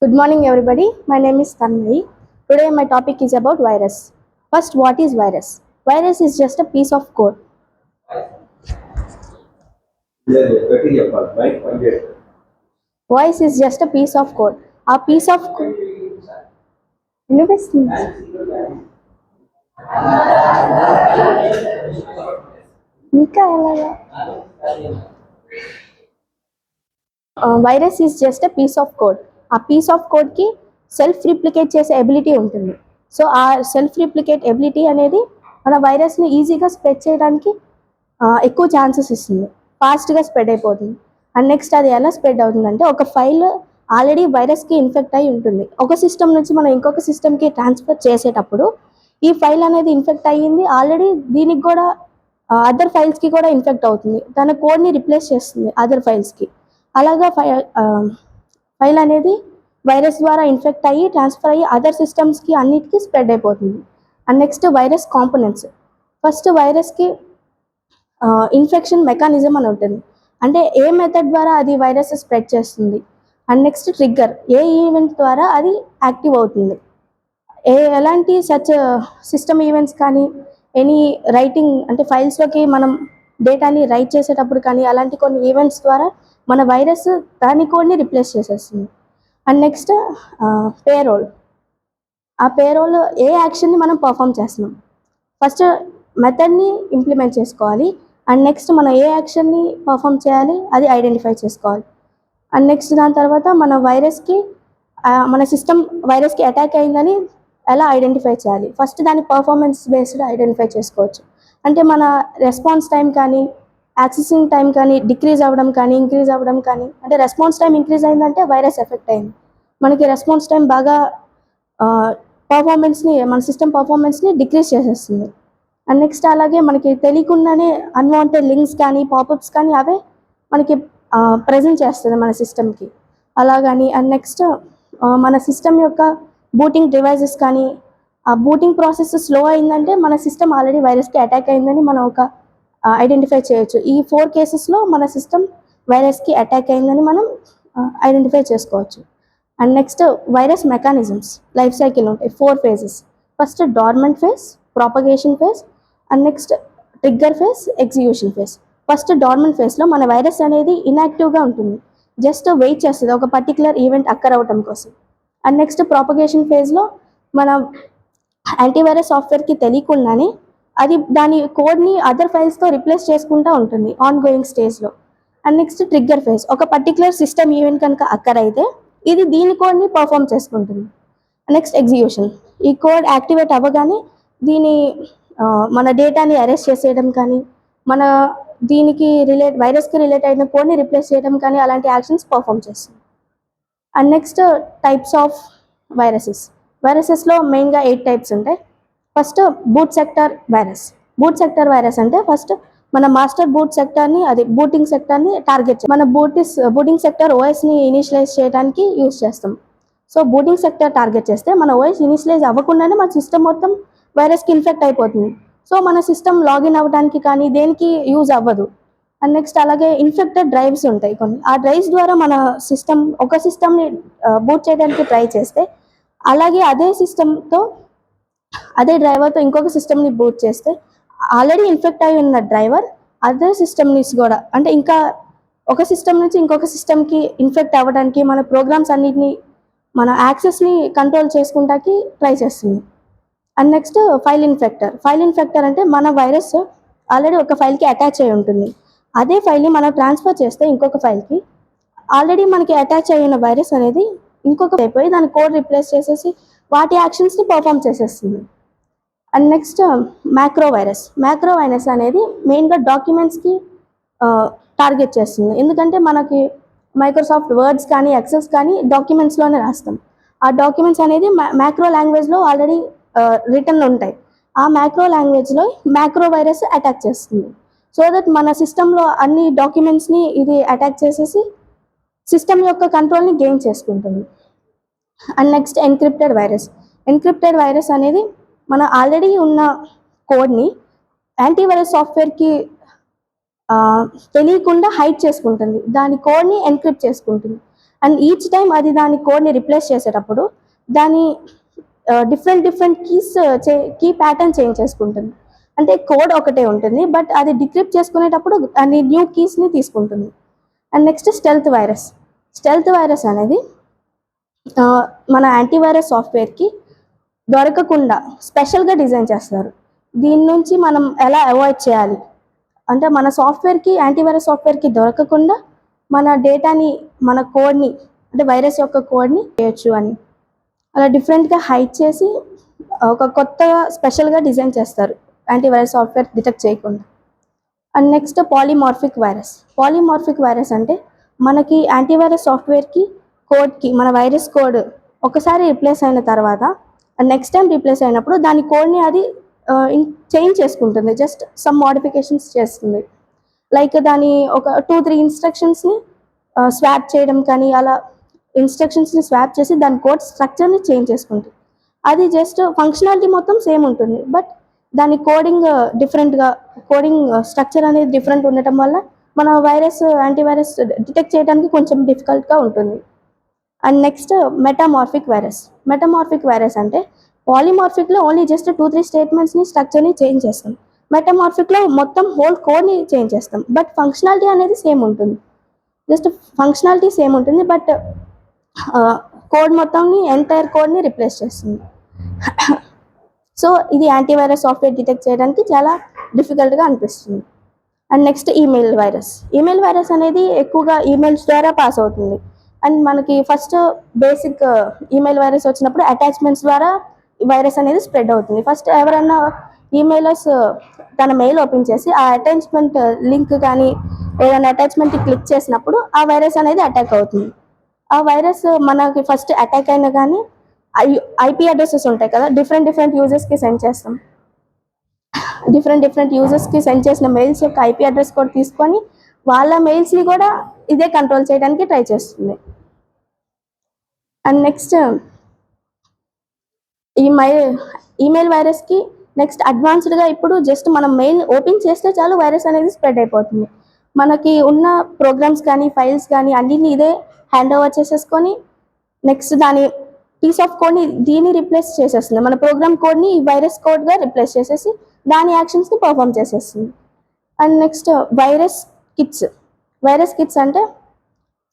Good morning, everybody. My name is Tanvi. Today, my topic is about virus. First, what is virus? Virus is just a piece of code. Voice is just a piece of code. A piece of code. Virus is just a piece of code. A piece of code ki self-replicate చేసే ability ఉంటుంది. So ఆ self-replicate ability అనేది మన వైరస్ని ఈజీగా spread చేయడానికి ఎక్కువ chances ఇస్తుంది, ఫాస్ట్గా స్ప్రెడ్ అయిపోతుంది. అండ్ నెక్స్ట్ అది ఎలా స్ప్రెడ్ అవుతుందంటే, ఒక ఫైల్ ఆల్రెడీ వైరస్కి ఇన్ఫెక్ట్ అయి ఉంటుంది, ఒక సిస్టమ్ నుంచి మనం ఇంకొక సిస్టమ్కి ట్రాన్స్ఫర్ చేసేటప్పుడు ఈ ఫైల్ అనేది ఇన్ఫెక్ట్ అయ్యింది, ఆల్రెడీ దీనికి కూడా అదర్ ఫైల్స్కి కూడా ఇన్ఫెక్ట్ అవుతుంది, తన కోడ్ని రిప్లేస్ చేస్తుంది అదర్ ఫైల్స్కి. అలాగా ఫైల్ అనేది వైరస్ ద్వారా ఇన్ఫెక్ట్ అయ్యి ట్రాన్స్ఫర్ అయ్యి అదర్ సిస్టమ్స్కి అన్నిటికీ స్ప్రెడ్ అయిపోతుంది. And next virus components. First వైరస్కి ఇన్ఫెక్షన్ మెకానిజం అని ఉంటుంది, అంటే ఏ మెథడ్ ద్వారా అది వైరస్ స్ప్రెడ్ చేస్తుంది. అండ్ నెక్స్ట్ ట్రిగ్గర్, ఏ ఈవెంట్ ద్వారా అది యాక్టివ్ అవుతుంది. ఎలాంటి సచ్ సిస్టమ్ ఈవెంట్స్ కానీ, ఎనీ రైటింగ్ అంటే ఫైల్స్లోకి మనం డేటాని రైట్ చేసేటప్పుడు కానీ, అలాంటి కొన్ని ఈవెంట్స్ ద్వారా మన వైరస్ దాని కోడ్ని రిప్లేస్ చేసేస్తుంది. And next payroll. ఆ పేరోల్ ఏ యాక్షన్ని మనం పర్ఫామ్ చేస్తున్నాం, ఫస్ట్ మెథడ్ని ఇంప్లిమెంట్ చేసుకోవాలి. అండ్ నెక్స్ట్ మనం ఏ యాక్షన్ని పర్ఫామ్ చేయాలి అది ఐడెంటిఫై చేసుకోవాలి. అండ్ నెక్స్ట్ దాని తర్వాత మన వైరస్కి మన సిస్టమ్ వైరస్కి అటాక్ అయిందని ఎలా ఐడెంటిఫై చేయాలి, ఫస్ట్ దాని పర్ఫార్మెన్స్ బేస్డ్ ఐడెంటిఫై చేసుకోవచ్చు. అంటే మన రెస్పాన్స్ టైం కానీ, యాక్సెసింగ్ టైం కానీ డిక్రీజ్ అవ్వడం కానీ, ఇంక్రీజ్ అవ్వడం కానీ, అంటే రెస్పాన్స్ టైం ఇంక్రీజ్ అయిందంటే వైరస్ ఎఫెక్ట్ అయింది, మనకి రెస్పాన్స్ టైం బాగా పర్ఫార్మెన్స్ని మన సిస్టమ్ పర్ఫార్మెన్స్ని డిక్రీజ్ చేసేస్తుంది. అండ్ నెక్స్ట్ అలాగే మనకి తెలియకుండానే అన్వాంటెడ్ లింక్స్ కానీ, పాపప్స్ కానీ అవే మనకి ప్రజెంట్ చేస్తుంది మన సిస్టమ్కి అలాగని. అండ్ నెక్స్ట్ మన సిస్టమ్ యొక్క బూటింగ్ డివైజెస్ కానీ, ఆ బూటింగ్ ప్రాసెస్ స్లో అయిందంటే మన సిస్టమ్ ఆల్రెడీ వైరస్కి అటాక్ అయిందని మనం ఒక ఐడెంటిఫై చేయొచ్చు. ఈ 4 కేసెస్లో మన సిస్టమ్ వైరస్కి అటాక్ అయిందని మనం ఐడెంటిఫై చేసుకోవచ్చు. And next virus mechanisms life cycle ఉంటాయి, 4 phases. First dormant phase, propagation phase, and next trigger phase, execution phase. First dormant ఫేజ్లో మన వైరస్ అనేది ఇన్యాక్టివ్గా ఉంటుంది, జస్ట్ వెయిట్ చేస్తుంది ఒక పర్టికులర్ ఈవెంట్ అక్కర్ అవ్వటం కోసం. అండ్ నెక్స్ట్ ప్రాపగేషన్ ఫేజ్లో మన యాంటీవైరస్ సాఫ్ట్వేర్కి తెలియకుండానే అది దాని కోడ్ని అదర్ ఫైల్స్తో రిప్లేస్ చేసుకుంటూ ఉంటుంది ఆన్ గోయింగ్ స్టేజ్లో. అండ్ నెక్స్ట్ ట్రిగ్గర్ ఫేజ్, ఒక పర్టికులర్ సిస్టమ్ ఈవెంట్ కనుక అక్కర్ అయితే ఇది దీని కోడ్ని పర్ఫామ్ చేసుకుంటుంది. నెక్స్ట్ ఎగ్జిక్యూషన్, ఈ కోడ్ యాక్టివేట్ అవ్వగానే దీని మన డేటాని అరెస్ట్ చేసేయడం కానీ, మన దీనికి వైరస్కి రిలేట్ అయిన కోడ్ని రిప్లేస్ చేయడం కానీ, అలాంటి యాక్షన్స్ పర్ఫామ్ చేస్తుంది. అండ్ నెక్స్ట్ టైప్స్ ఆఫ్ వైరసెస్లో మెయిన్గా 8 types ఉంటాయి. First boot sector virus. Boot sector virus అంటే ఫస్ట్ మన మాస్టర్ బూట్ సెక్టర్ని, అది బూటింగ్ సెక్టర్ని టార్గెట్ మన బూటింగ్ సెక్టర్ ఓఎస్ని ఇనిషియలైజ్ చేయడానికి యూజ్ చేస్తాం. సో బూటింగ్ సెక్టర్ టార్గెట్ చేస్తే మన ఓఎస్ ఇనిషియలైజ్ అవ్వకుండానే మన సిస్టమ్ మొత్తం వైరస్కి ఇన్ఫెక్ట్ అయిపోతుంది. సో మన సిస్టమ్ లాగిన్ అవ్వడానికి కానీ దేనికి యూజ్ అవ్వదు. అండ్ నెక్స్ట్ అలాగే ఇన్ఫెక్టెడ్ డ్రైవ్స్ ఉంటాయి కొన్ని, ఆ డ్రైవ్స్ ద్వారా మన ఒక సిస్టమ్ని బూట్ చేయడానికి ట్రై చేస్తే, అలాగే అదే డ్రైవర్తో ఇంకొక సిస్టమ్ని బూట్ చేస్తే ఆల్రెడీ ఇన్ఫెక్ట్ అయి ఉన్న డ్రైవర్ అదే సిస్టమ్ని కూడా, అంటే ఇంకా ఒక సిస్టమ్ నుంచి ఇంకొక సిస్టమ్కి ఇన్ఫెక్ట్ అవ్వడానికి మన ప్రోగ్రామ్స్ అన్నిటిని మన యాక్సెస్ని కంట్రోల్ చేసుకుంటానికి ట్రై చేస్తుంది. అండ్ నెక్స్ట్ ఫైల్ ఇన్ఫెక్టర్ అంటే మన వైరస్ ఆల్రెడీ ఒక ఫైల్కి అటాచ్ అయి ఉంటుంది, అదే ఫైల్ని మనం ట్రాన్స్ఫర్ చేస్తే ఇంకొక ఫైల్కి ఆల్రెడీ మనకి అటాచ్ అయిన వైరస్ అనేది ఇంకొక అయిపోయి దాని కోడ్ రిప్లేస్ చేసేసి వాటి యాక్షన్స్ని పర్ఫామ్ చేసేస్తుంది. అండ్ నెక్స్ట్ మ్యాక్రో వైరస్ అనేది మెయిన్గా డాక్యుమెంట్స్కి టార్గెట్ చేస్తుంది, ఎందుకంటే మనకి మైక్రోసాఫ్ట్ వర్డ్స్ కానీ, ఎక్సెల్స్ కానీ డాక్యుమెంట్స్లోనే రాస్తాం. ఆ డాక్యుమెంట్స్ అనేది మ్యాక్రో లాంగ్వేజ్లో ఆల్రెడీ రిటర్న్ ఉంటాయి, ఆ మ్యాక్రో లాంగ్వేజ్లో మ్యాక్రో వైరస్ అటాక్ చేస్తుంది. సో దట్ మన సిస్టంలో అన్ని డాక్యుమెంట్స్ని ఇది అటాక్ చేసేసి సిస్టమ్ యొక్క కంట్రోల్ని గెయిన్ చేసుకుంటుంది. అండ్ నెక్స్ట్ ఎన్క్రిప్టెడ్ వైరస్ అనేది మన ఆల్రెడీ ఉన్న కోడ్ని యాంటీవైరస్ సాఫ్ట్వేర్కి తెలియకుండా హైడ్ చేసుకుంటుంది, దాని కోడ్ని ఎన్క్రిప్ట్ చేసుకుంటుంది. అండ్ ఈచ్ టైం అది దాని కోడ్ని రిప్లేస్ చేసేటప్పుడు దాని డిఫరెంట్ కీ ప్యాటర్న్ చేంజ్ చేసుకుంటుంది. అంటే కోడ్ ఒకటే ఉంటుంది, బట్ అది డిక్రిప్ట్ చేసుకునేటప్పుడు అన్ని న్యూ కీస్ని తీసుకుంటుంది. అండ్ నెక్స్ట్ స్టెల్త్ వైరస్ అనేది మన యాంటీవైరస్ సాఫ్ట్వేర్కి దొరకకుండా స్పెషల్గా డిజైన్ చేస్తారు. దీని నుంచి మనం ఎలా అవాయిడ్ చేయాలి అంటే మన సాఫ్ట్వేర్కి యాంటీవైరస్ సాఫ్ట్వేర్కి దొరకకుండా మన డేటాని మన కోడ్ని అంటే వైరస్ యొక్క కోడ్ని చేయొచ్చు అని అలా డిఫరెంట్గా హైడ్ చేసి ఒక కొత్తగా స్పెషల్గా డిజైన్ చేస్తారు యాంటీవైరస్ సాఫ్ట్వేర్ డిటెక్ట్ చేయకుండా. అండ్ నెక్స్ట్ పాలిమార్ఫిక్ వైరస్ అంటే మనకి యాంటీవైరస్ సాఫ్ట్వేర్కి కోడ్కి మన వైరస్ కోడ్ ఒకసారి రిప్లేస్ అయిన తర్వాత నెక్స్ట్ టైం రిప్లేస్ అయినప్పుడు దాని కోడ్ని అది చేంజ్ చేసుకుంటుంది, జస్ట్ సమ్ మోడిఫికేషన్స్ చేస్తుంది. లైక్ దాని ఒక 2-3 ఇన్స్ట్రక్షన్స్ని స్వాప్ చేయడం కానీ అలా ఇన్స్ట్రక్షన్స్ని స్వాప్ చేసి దాని కోడ్ స్ట్రక్చర్ని చేంజ్ చేసుకుంటుంది. అది జస్ట్ ఫంక్షనాలిటీ మొత్తం సేమ్ ఉంటుంది, బట్ దాని కోడింగ్ డిఫరెంట్గా కోడింగ్ స్ట్రక్చర్ అనేది డిఫరెంట్ ఉండటం వల్ల మన యాంటీవైరస్ డిటెక్ట్ చేయడానికి కొంచెం డిఫికల్ట్గా ఉంటుంది. అండ్ నెక్స్ట్ మెటామార్ఫిక్ వైరస్ అంటే పాలిమార్ఫిక్లో ఓన్లీ జస్ట్ 2-3 స్టేట్మెంట్స్ని స్ట్రక్చర్ని చేంజ్ చేస్తాం. మెటామార్ఫిక్లో మొత్తం హోల్ కోడ్ని చేంజ్ చేస్తాం, బట్ ఫంక్షనాలిటీ అనేది సేమ్ ఉంటుంది. జస్ట్ ఫంక్షనాలిటీ సేమ్ ఉంటుంది, బట్ కోడ్ మొత్తంని ఎంటైర్ కోడ్ని రిప్లేస్ చేస్తుంది. సో ఇది యాంటీవైరస్ సాఫ్ట్వేర్ డిటెక్ట్ చేయడానికి చాలా డిఫికల్ట్గా అనిపిస్తుంది. అండ్ నెక్స్ట్ ఈమెయిల్ వైరస్ అనేది ఎక్కువగా ఈమెయిల్స్ ద్వారా పాస్ అవుతుంది. అండ్ మనకి ఫస్ట్ బేసిక్ ఈమెయిల్ వైరస్ వచ్చినప్పుడు అటాచ్మెంట్స్ ద్వారా వైరస్ అనేది స్ప్రెడ్ అవుతుంది. ఫస్ట్ ఎవరైనా ఈమెయిలర్స్ తన మెయిల్ ఓపెన్ చేసి ఆ అటాచ్మెంట్ లింక్ కానీ ఏదైనా అటాచ్మెంట్ క్లిక్ చేసినప్పుడు ఆ వైరస్ అనేది అటాక్ అవుతుంది. ఆ వైరస్ మనకి ఫస్ట్ అటాక్ అయినా కానీ ఐపీ అడ్రసెస్ ఉంటాయి కదా, డిఫరెంట్ యూజర్స్కి సెండ్ చేస్తాం. డిఫరెంట్ యూజర్స్కి సెండ్ చేసిన మెయిల్స్ యొక్క ఐపీ అడ్రస్ కూడా తీసుకొని వాళ్ళ మెయిల్స్ని కూడా ఇదే కంట్రోల్ చేయడానికి ట్రై చేస్తుంది. అండ్ నెక్స్ట్ ఈమెయిల్ వైరస్కి నెక్స్ట్ అడ్వాన్స్డ్గా ఇప్పుడు జస్ట్ మనం మెయిల్ ఓపెన్ చేస్తే చాలు వైరస్ అనేది స్ప్రెడ్ అయిపోతుంది. మనకి ఉన్న ప్రోగ్రామ్స్ కానీ ఫైల్స్ కానీ అన్నిటిని ఇదే హ్యాండ్ ఓవర్ చేసేసుకొని నెక్స్ట్ దాని పీస్ ఆఫ్ కోడ్ని దీన్ని రిప్లేస్ చేసేస్తుంది. మన ప్రోగ్రామ్ కోడ్ని ఈ వైరస్ కోడ్గా రిప్లేస్ చేసేసి దాని యాక్షన్స్ని పర్ఫామ్ చేసేస్తుంది. అండ్ నెక్స్ట్ వైరస్ కిట్స్ అంటే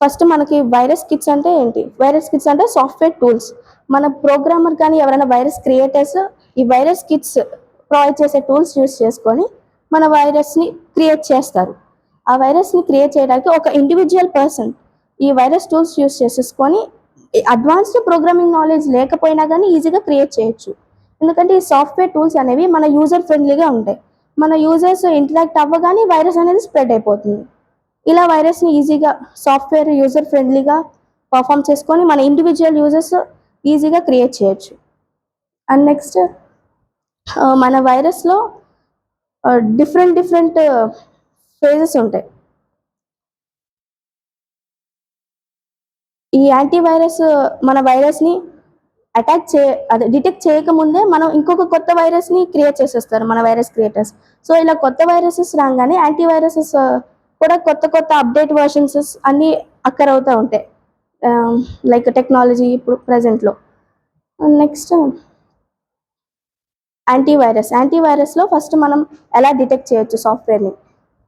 ఫస్ట్ మనకి వైరస్ కిట్స్ అంటే ఏంటి? వైరస్ కిట్స్ అంటే సాఫ్ట్వేర్ టూల్స్. మన ప్రోగ్రామర్ కానీ ఎవరైనా వైరస్ క్రియేటర్స్ ఈ వైరస్ కిట్స్ ప్రొవైడ్ చేసే టూల్స్ యూస్ చేసుకొని మన వైరస్ని క్రియేట్ చేస్తారు. ఆ వైరస్ని క్రియేట్ చేయడానికి ఒక ఇండివిజువల్ పర్సన్ ఈ వైరస్ టూల్స్ యూస్ చేసేసుకొని అడ్వాన్స్డ్ ప్రోగ్రామింగ్ నాలెడ్జ్ లేకపోయినా కానీ ఈజీగా క్రియేట్ చేయొచ్చు. ఎందుకంటే ఈ సాఫ్ట్వేర్ టూల్స్ అనేవి మన యూజర్ ఫ్రెండ్లీగా ఉంటాయి. మన యూజర్స్ ఇంటరాక్ట్ అవ్వగానే వైరస్ అనేది స్ప్రెడ్ అయిపోతుంది. ఇలా వైరస్ని ఈజీగా సాఫ్ట్వేర్ యూజర్ ఫ్రెండ్లీగా పర్ఫామ్ చేసుకొని మన ఇండివిజువల్ యూజర్స్ ఈజీగా క్రియేట్ చేయొచ్చు. అండ్ నెక్స్ట్ మన వైరస్లో డిఫరెంట్ ఫేజెస్ ఉంటాయి. ఈ యాంటీవైరస్ మన వైరస్ని డిటెక్ట్ చేయకముందే మనం ఇంకొక కొత్త వైరస్ని క్రియేట్ చేసేస్తారు మన వైరస్ క్రియేటర్స్. సో ఇలా కొత్త వైరసెస్ రాగానే యాంటీవైరసెస్ కూడా కొత్త అప్డేట్ వర్షన్స్ అన్నీ అక్కర్ అవుతూ ఉంటాయి, లైక్ టెక్నాలజీ ఇప్పుడు ప్రజెంట్లో. నెక్స్ట్ యాంటీవైరస్లో ఫస్ట్ మనం ఎలా డిటెక్ట్ చేయొచ్చు సాఫ్ట్వేర్ని?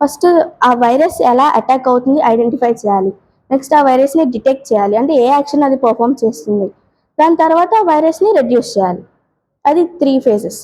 ఫస్ట్ ఆ వైరస్ ఎలా అటాక్ అవుతుంది ఐడెంటిఫై చేయాలి. నెక్స్ట్ ఆ వైరస్ని డిటెక్ట్ చేయాలి, అంటే ఏ యాక్షన్ అది పర్ఫామ్ చేస్తుంది. దాని తర్వాత ఆ వైరస్ని రెడ్యూస్ చేయాలి. అది 3 phases.